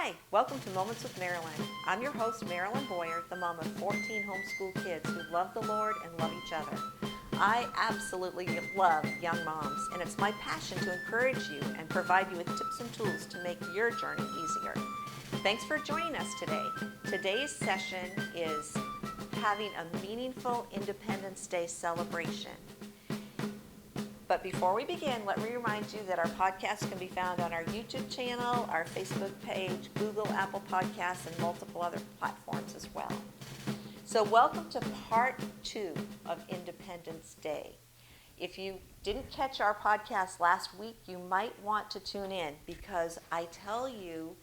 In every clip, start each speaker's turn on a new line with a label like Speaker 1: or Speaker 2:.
Speaker 1: Hi, welcome to Moments with Marilyn. I'm your host, Marilyn Boyer, the mom of 14 homeschool kids who love the Lord and love each other. I absolutely love young moms, and it's my passion to encourage you and provide you with tips and tools to make your journey easier. Thanks for joining us today. Today's session is having a meaningful Independence Day celebration. But before we begin, let me remind you that our podcast can be found on our YouTube channel, our Facebook page, Google, Apple Podcasts, and multiple other platforms as well. So welcome to part 2 of Independence Day. If you didn't catch our podcast last week, you might want to tune in because I tell you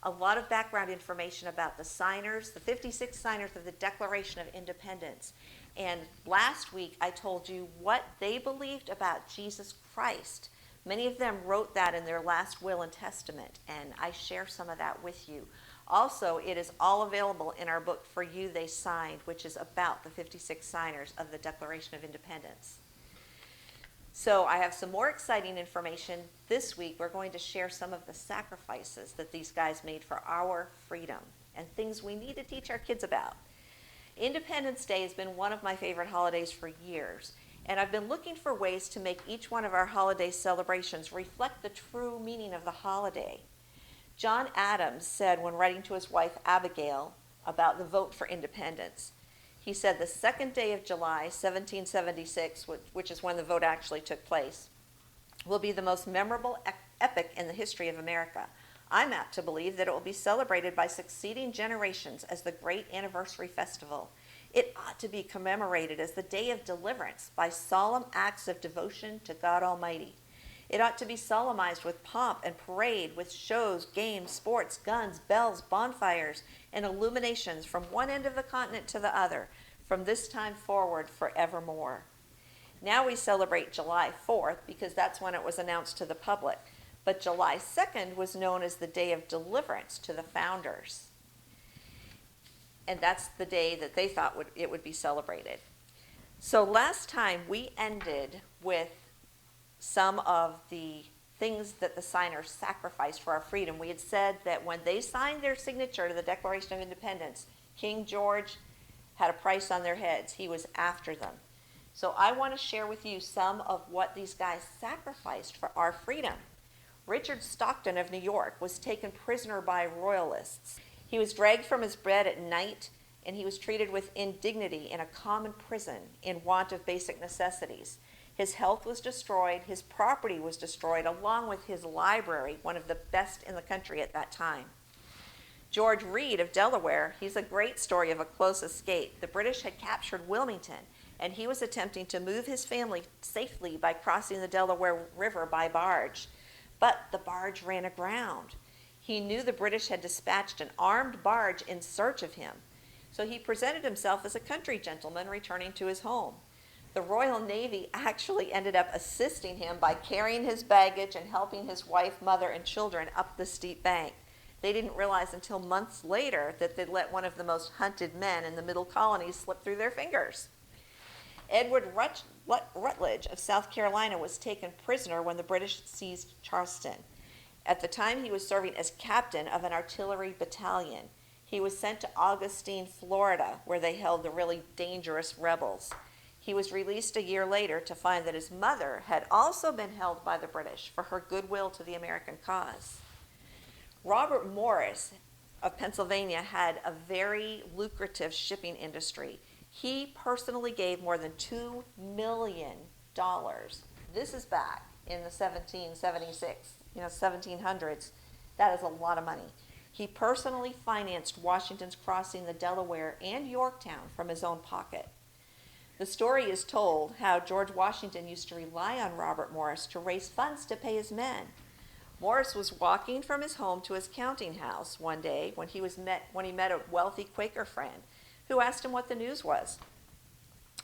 Speaker 1: a lot of background information about the signers, the 56 signers of the Declaration of Independence. And last week I told you what they believed about Jesus Christ. Many of them wrote that in their last will and testament, and I share some of that with you. Also, it is all available in our book, For You They Signed, which is about the 56 signers of the Declaration of Independence. So I have some more exciting information. This week we're going to share some of the sacrifices that these guys made for our freedom and things we need to teach our kids about. Independence Day has been one of my favorite holidays for years, and I've been looking for ways to make each one of our holiday celebrations reflect the true meaning of the holiday. John Adams said when writing to his wife Abigail about the vote for independence, he said the second day of July, 1776, which is when the vote actually took place, will be the most memorable epoch in the history of America. I'm apt to believe that it will be celebrated by succeeding generations as the great anniversary festival. It ought to be commemorated as the day of deliverance by solemn acts of devotion to God Almighty. It ought to be solemnized with pomp and parade, with shows, games, sports, guns, bells, bonfires, and illuminations from one end of the continent to the other, from this time forward forevermore. Now we celebrate July 4th because that's when it was announced to the public. But July 2nd was known as the Day of Deliverance to the founders. And that's the day that they thought it would be celebrated. So last time we ended with some of the things that the signers sacrificed for our freedom. We had said that when they signed their signature to the Declaration of Independence, King George had a price on their heads. He was after them. So I want to share with you some of what these guys sacrificed for our freedom. Richard Stockton of New York was taken prisoner by royalists. He was dragged from his bed at night, and he was treated with indignity in a common prison in want of basic necessities. His health was destroyed, his property was destroyed, along with his library, one of the best in the country at that time. George Reed of Delaware, he's a great story of a close escape. The British had captured Wilmington, and he was attempting to move his family safely by crossing the Delaware River by barge. But the barge ran aground. He knew the British had dispatched an armed barge in search of him, so he presented himself as a country gentleman returning to his home. The Royal Navy actually ended up assisting him by carrying his baggage and helping his wife, mother, and children up the steep bank. They didn't realize until months later that they'd let one of the most hunted men in the Middle Colonies slip through their fingers. Edward Rutledge of South Carolina was taken prisoner when the British seized Charleston. At the time, he was serving as captain of an artillery battalion. He was sent to Augustine, Florida, where they held the really dangerous rebels. He was released a year later to find that his mother had also been held by the British for her goodwill to the American cause. Robert Morris of Pennsylvania had a very lucrative shipping industry. He personally gave more than $2 million. This is back in the 1700s. That is a lot of money. He personally financed Washington's crossing the Delaware and Yorktown from his own pocket. The story is told how George Washington used to rely on Robert Morris to raise funds to pay his men. Morris was walking from his home to his counting house one day when he met a wealthy Quaker friend who asked him what the news was.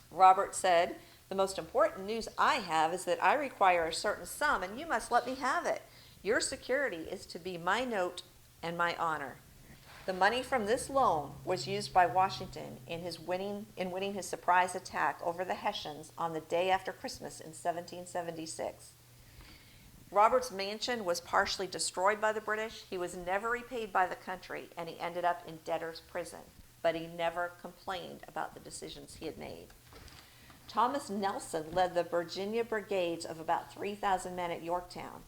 Speaker 1: Robert said, "The most important news I have is that I require a certain sum, and you must let me have it. Your security is to be my note and my honor." The money from this loan was used by Washington in winning his surprise attack over the Hessians on the day after Christmas in 1776. Robert's mansion was partially destroyed by the British. He was never repaid by the country, and he ended up in debtor's prison. But he never complained about the decisions he had made. Thomas Nelson led the Virginia brigades of about 3,000 men at Yorktown.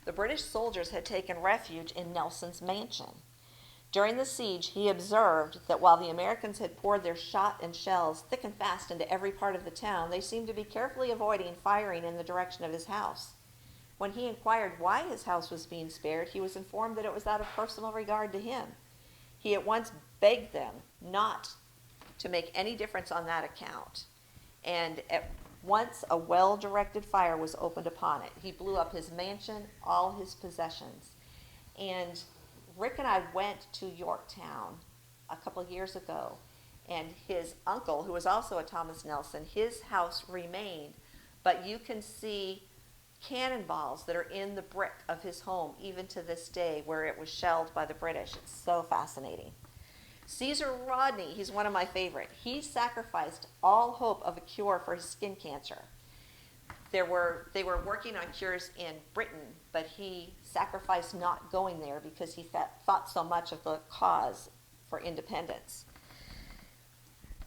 Speaker 1: The British soldiers had taken refuge in Nelson's mansion. During the siege, he observed that while the Americans had poured their shot and shells thick and fast into every part of the town, they seemed to be carefully avoiding firing in the direction of his house. When he inquired why his house was being spared, he was informed that it was out of personal regard to him. He at once begged them not to make any difference on that account. And at once a well-directed fire was opened upon it. He blew up his mansion, all his possessions. And Rick and I went to Yorktown a couple of years ago, and his uncle, who was also a Thomas Nelson, his house remained, but you can see cannonballs that are in the brick of his home even to this day where it was shelled by the British. It's so fascinating. Caesar Rodney, he's one of my favorite. He sacrificed all hope of a cure for his skin cancer. They were working on cures in Britain, but he sacrificed not going there because he thought so much of the cause for independence.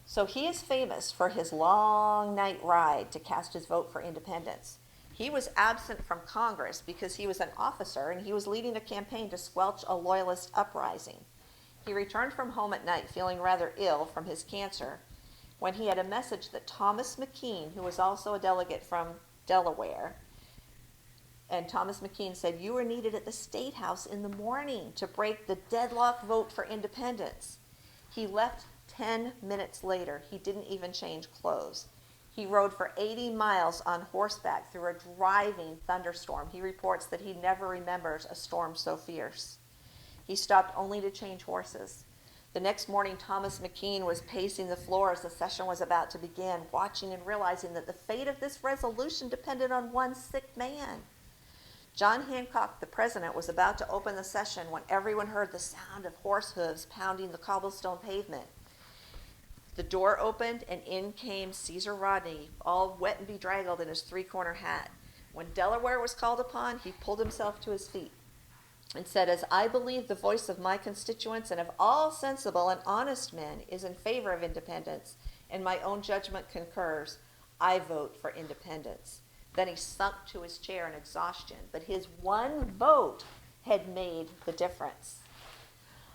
Speaker 1: So he is famous for his long night ride to cast his vote for independence. He was absent from Congress because he was an officer and he was leading a campaign to squelch a loyalist uprising. He returned from home at night feeling rather ill from his cancer when he had a message that Thomas McKean, who was also a delegate from Delaware, and Thomas McKean said, "You are needed at the State House in the morning to break the deadlock vote for independence." He left 10 minutes later. He didn't even change clothes. He rode for 80 miles on horseback through a driving thunderstorm. He reports that he never remembers a storm so fierce. He stopped only to change horses. The next morning, Thomas McKean was pacing the floor as the session was about to begin, watching and realizing that the fate of this resolution depended on one sick man. John Hancock, the president, was about to open the session when everyone heard the sound of horse hooves pounding the cobblestone pavement. The door opened, and in came Caesar Rodney, all wet and bedraggled in his three-corner hat. When Delaware was called upon, he pulled himself to his feet and said, "As I believe the voice of my constituents and of all sensible and honest men is in favor of independence, and my own judgment concurs, I vote for independence." Then he sunk to his chair in exhaustion, but his one vote had made the difference.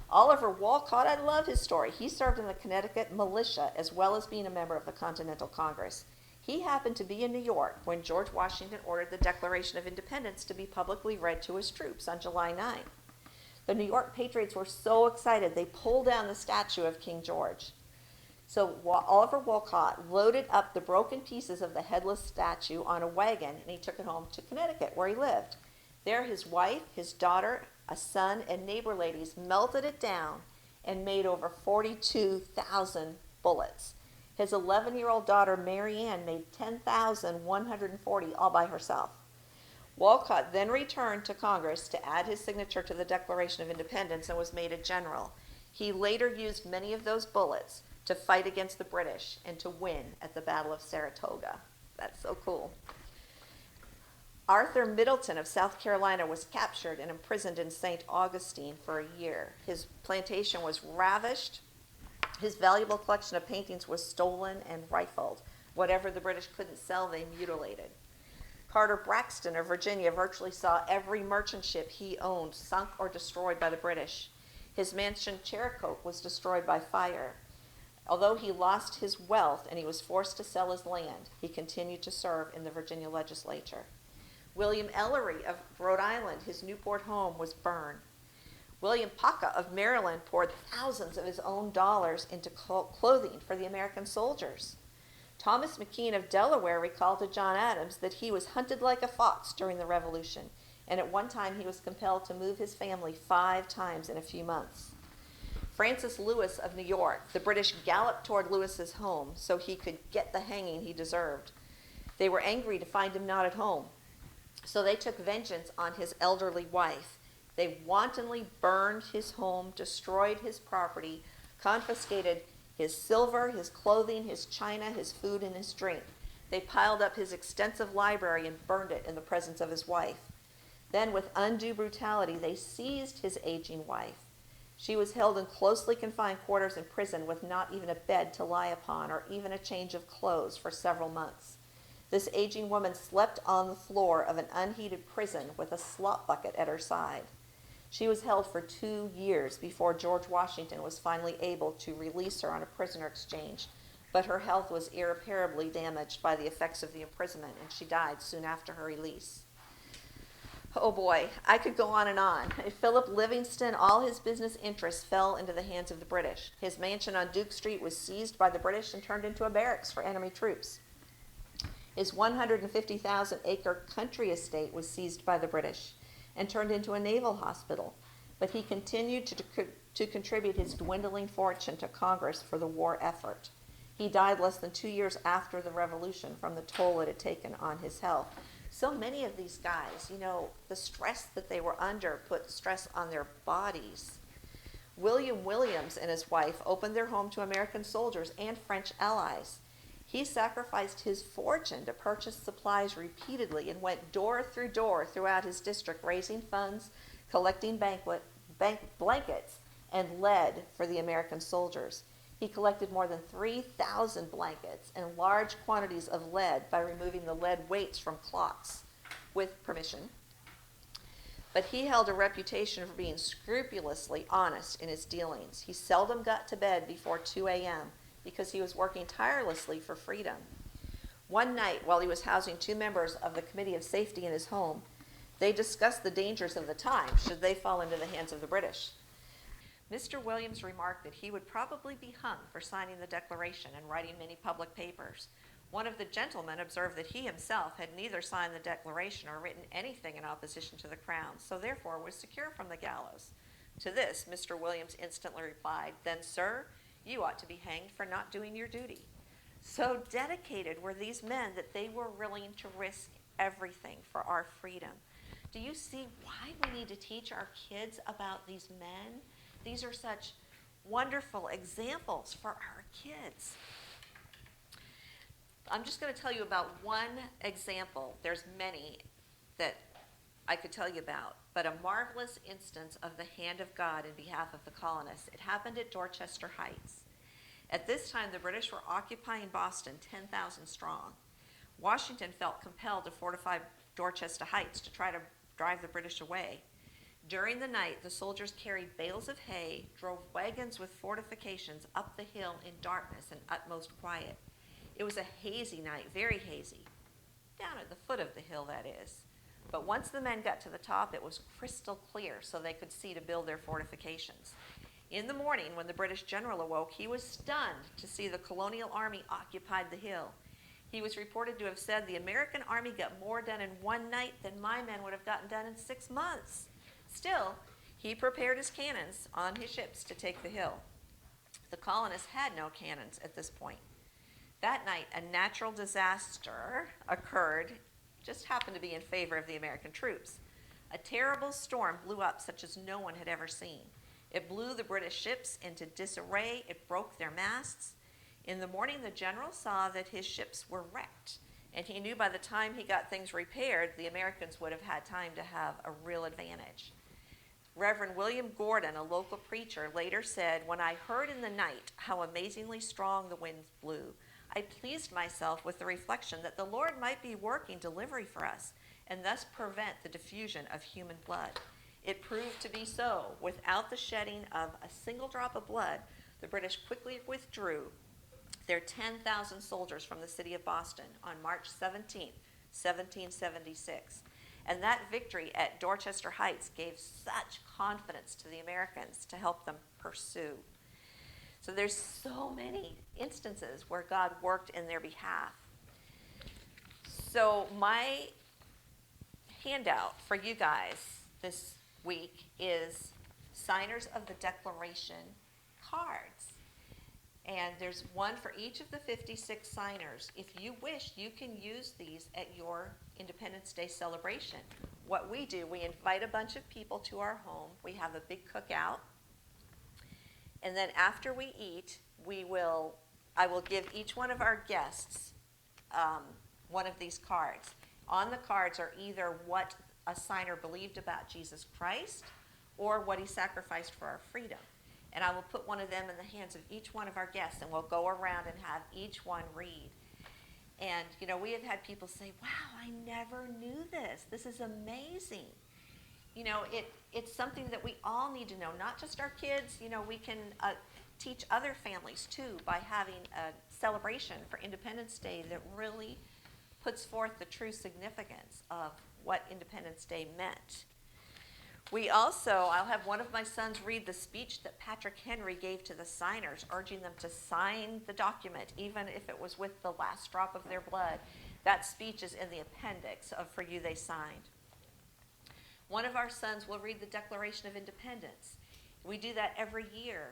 Speaker 1: Oliver Wolcott, I love his story. He served in the Connecticut militia as well as being a member of the Continental Congress. He happened to be in New York when George Washington ordered the Declaration of Independence to be publicly read to his troops on July 9th. The New York Patriots were so excited they pulled down the statue of King George. So Oliver Wolcott loaded up the broken pieces of the headless statue on a wagon, and he took it home to Connecticut where he lived. There his wife, his daughter, a son, and neighbor ladies melted it down and made over 42,000 bullets. His 11-year-old daughter, Mary Ann, made 10,140 all by herself. Wolcott then returned to Congress to add his signature to the Declaration of Independence and was made a general. He later used many of those bullets to fight against the British and to win at the Battle of Saratoga. That's so cool. Arthur Middleton of South Carolina was captured and imprisoned in St. Augustine for a year. His plantation was ravished. His valuable collection of paintings was stolen and rifled. Whatever the British couldn't sell, they mutilated. Carter Braxton of Virginia virtually saw every merchant ship he owned sunk or destroyed by the British. His mansion Cherokee was destroyed by fire. Although he lost his wealth and he was forced to sell his land, he continued to serve in the Virginia legislature. William Ellery of Rhode Island, his Newport home was burned. William Paca of Maryland poured thousands of his own dollars into clothing for the American soldiers. Thomas McKean of Delaware recalled to John Adams that he was hunted like a fox during the Revolution, and at one time he was compelled to move his family 5 times in a few months. Francis Lewis of New York, the British galloped toward Lewis's home so he could get the hanging he deserved. They were angry to find him not at home, so they took vengeance on his elderly wife. They wantonly burned his home, destroyed his property, confiscated his silver, his clothing, his china, his food, and his drink. They piled up his extensive library and burned it in the presence of his wife. Then, with undue brutality, they seized his aging wife. She was held in closely confined quarters in prison with not even a bed to lie upon or even a change of clothes for several months. This aging woman slept on the floor of an unheated prison with a slop bucket at her side. She was held for 2 years before George Washington was finally able to release her on a prisoner exchange, but her health was irreparably damaged by the effects of the imprisonment, and she died soon after her release. Oh boy, I could go on and on. Philip Livingston, all his business interests fell into the hands of the British. His mansion on Duke Street was seized by the British and turned into a barracks for enemy troops. His 150,000-acre country estate was seized by the British and turned into a naval hospital, but he continued to contribute his dwindling fortune to Congress for the war effort. He died less than 2 years after the Revolution from the toll it had taken on his health. So many of these guys, the stress that they were under put stress on their bodies. William Williams and his wife opened their home to American soldiers and French allies. He sacrificed his fortune to purchase supplies repeatedly and went door through door throughout his district, raising funds, collecting blankets, and lead for the American soldiers. He collected more than 3,000 blankets and large quantities of lead by removing the lead weights from clocks with permission. But he held a reputation for being scrupulously honest in his dealings. He seldom got to bed before 2 a.m. because he was working tirelessly for freedom. One night, while he was housing 2 members of the Committee of Safety in his home, they discussed the dangers of the time should they fall into the hands of the British. Mr. Williams remarked that he would probably be hung for signing the Declaration and writing many public papers. One of the gentlemen observed that he himself had neither signed the Declaration or written anything in opposition to the Crown, so therefore was secure from the gallows. To this, Mr. Williams instantly replied, "Then, sir, you ought to be hanged for not doing your duty." So dedicated were these men that they were willing to risk everything for our freedom. Do you see why we need to teach our kids about these men? These are such wonderful examples for our kids. I'm just going to tell you about one example. There's many that I could tell you about, but a marvelous instance of the hand of God in behalf of the colonists. It happened at Dorchester Heights. At this time, the British were occupying Boston 10,000 strong. Washington felt compelled to fortify Dorchester Heights to try to drive the British away. During the night, the soldiers carried bales of hay, drove wagons with fortifications up the hill in darkness and utmost quiet. It was a hazy night, very hazy, down at the foot of the hill, that is. But once the men got to the top, it was crystal clear, so they could see to build their fortifications. In the morning, when the British general awoke, he was stunned to see the colonial army occupied the hill. He was reported to have said, "The American army got more done in one night than my men would have gotten done in 6 months." Still, he prepared his cannons on his ships to take the hill. The colonists had no cannons at this point. That night, a natural disaster occurred, just happened to be in favor of the American troops. A terrible storm blew up such as no one had ever seen. It blew the British ships into disarray. It broke their masts. In the morning, the general saw that his ships were wrecked, and he knew by the time he got things repaired, the Americans would have had time to have a real advantage. Reverend William Gordon, a local preacher, later said, "When I heard in the night how amazingly strong the winds blew, I pleased myself with the reflection that the Lord might be working delivery for us and thus prevent the diffusion of human blood. It proved to be so. Without the shedding of a single drop of blood, the British quickly withdrew their 10,000 soldiers from the city of Boston on March 17, 1776. And that victory at Dorchester Heights gave such confidence to the Americans to help them pursue. So there's so many instances where God worked in their behalf. So my handout for you guys this week is signers of the Declaration cards. And there's one for each of the 56 signers. If you wish, you can use these at your Independence Day celebration. What we do, we invite a bunch of people to our home. We have a big cookout. And then after we eat, I will give each one of our guests one of these cards. On the cards are either what a signer believed about Jesus Christ or what he sacrificed for our freedom. And I will put one of them in the hands of each one of our guests, and we'll go around and have each one read. And, we have had people say, wow, I never knew this. This is amazing. It's something that we all need to know, not just our kids. We can teach other families, too, by having a celebration for Independence Day that really puts forth the true significance of what Independence Day meant. I'll have one of my sons read the speech that Patrick Henry gave to the signers, urging them to sign the document, even if it was with the last drop of their blood. That speech is in the appendix of For You They Signed. One of our sons will read the Declaration of Independence. We do that every year.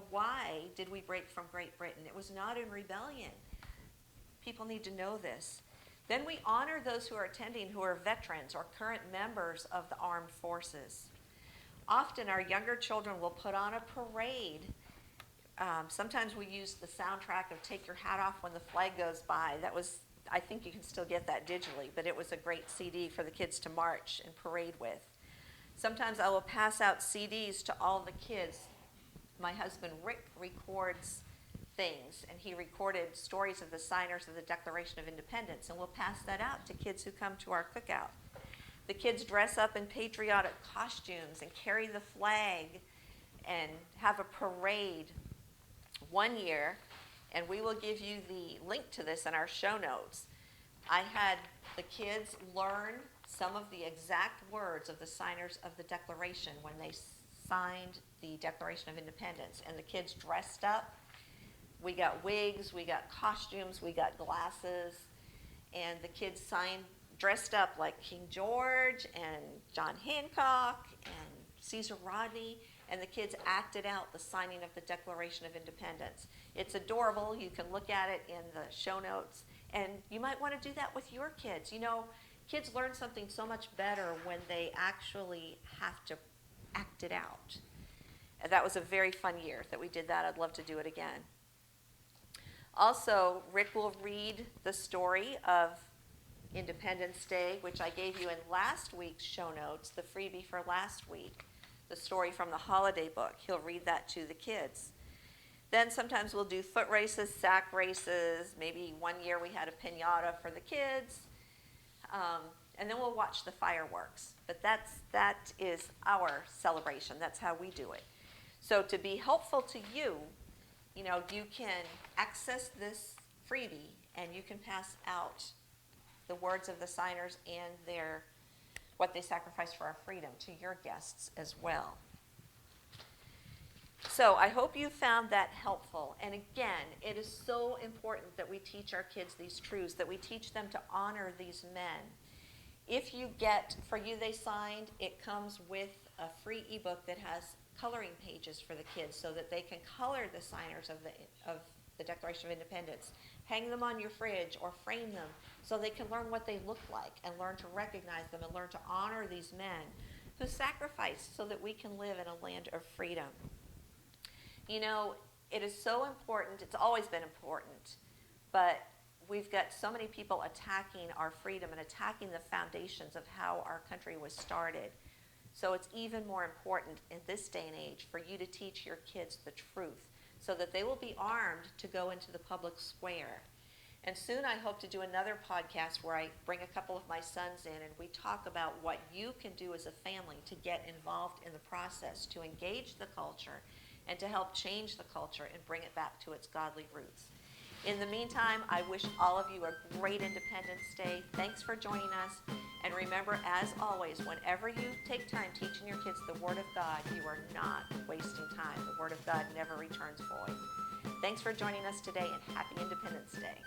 Speaker 1: Why did we break from Great Britain? It was not in rebellion. People need to know this. Then we honor those who are attending who are veterans or current members of the armed forces. Often our younger children will put on a parade. Sometimes we use the soundtrack of Take Your Hat Off When the Flag Goes By. I think you can still get that digitally, but it was a great CD for the kids to march and parade with. Sometimes I will pass out CDs to all the kids. My husband Rick records things, and he recorded stories of the signers of the Declaration of Independence, and we'll pass that out to kids who come to our cookout. The kids dress up in patriotic costumes and carry the flag and have a parade one year, and we will give you the link to this in our show notes. I had the kids learn some of the exact words of the signers of the Declaration when they signed the Declaration of Independence, and the kids dressed up. We got wigs, we got costumes, we got glasses, and the kids dressed up like King George and John Hancock and Caesar Rodney, and the kids acted out the signing of the Declaration of Independence. It's adorable. You can look at it in the show notes, and you might want to do that with your kids. Kids learn something so much better when they actually have to act it out. And that was a very fun year that we did that. I'd love to do it again. Also, Rick will read the story of Independence Day, which I gave you in last week's show notes, the freebie for last week, the story from the holiday book. He'll read that to the kids. Then sometimes we'll do foot races, sack races. Maybe one year we had a piñata for the kids. And then we'll watch the fireworks. But that is our celebration. That's how we do it. So to be helpful to you, you can access this freebie and you can pass out the words of the signers and what they sacrificed for our freedom to your guests as well. So I hope you found that helpful. And again, it is so important that we teach our kids these truths, that we teach them to honor these men. If you get For You They Signed, it comes with a free ebook that has coloring pages for the kids so that they can color the signers of the Declaration of Independence. Hang them on your fridge or frame them so they can learn what they look like and learn to recognize them and learn to honor these men who sacrificed so that we can live in a land of freedom. It is so important. It's always been important, but we've got so many people attacking our freedom and attacking the foundations of how our country was started. So it's even more important in this day and age for you to teach your kids the truth so that they will be armed to go into the public square. And soon I hope to do another podcast where I bring a couple of my sons in and we talk about what you can do as a family to get involved in the process, to engage the culture, and to help change the culture and bring it back to its godly roots. In the meantime, I wish all of you a great Independence Day. Thanks for joining us. And remember, as always, whenever you take time teaching your kids the Word of God, you are not wasting time. The Word of God never returns void. Thanks for joining us today, and happy Independence Day.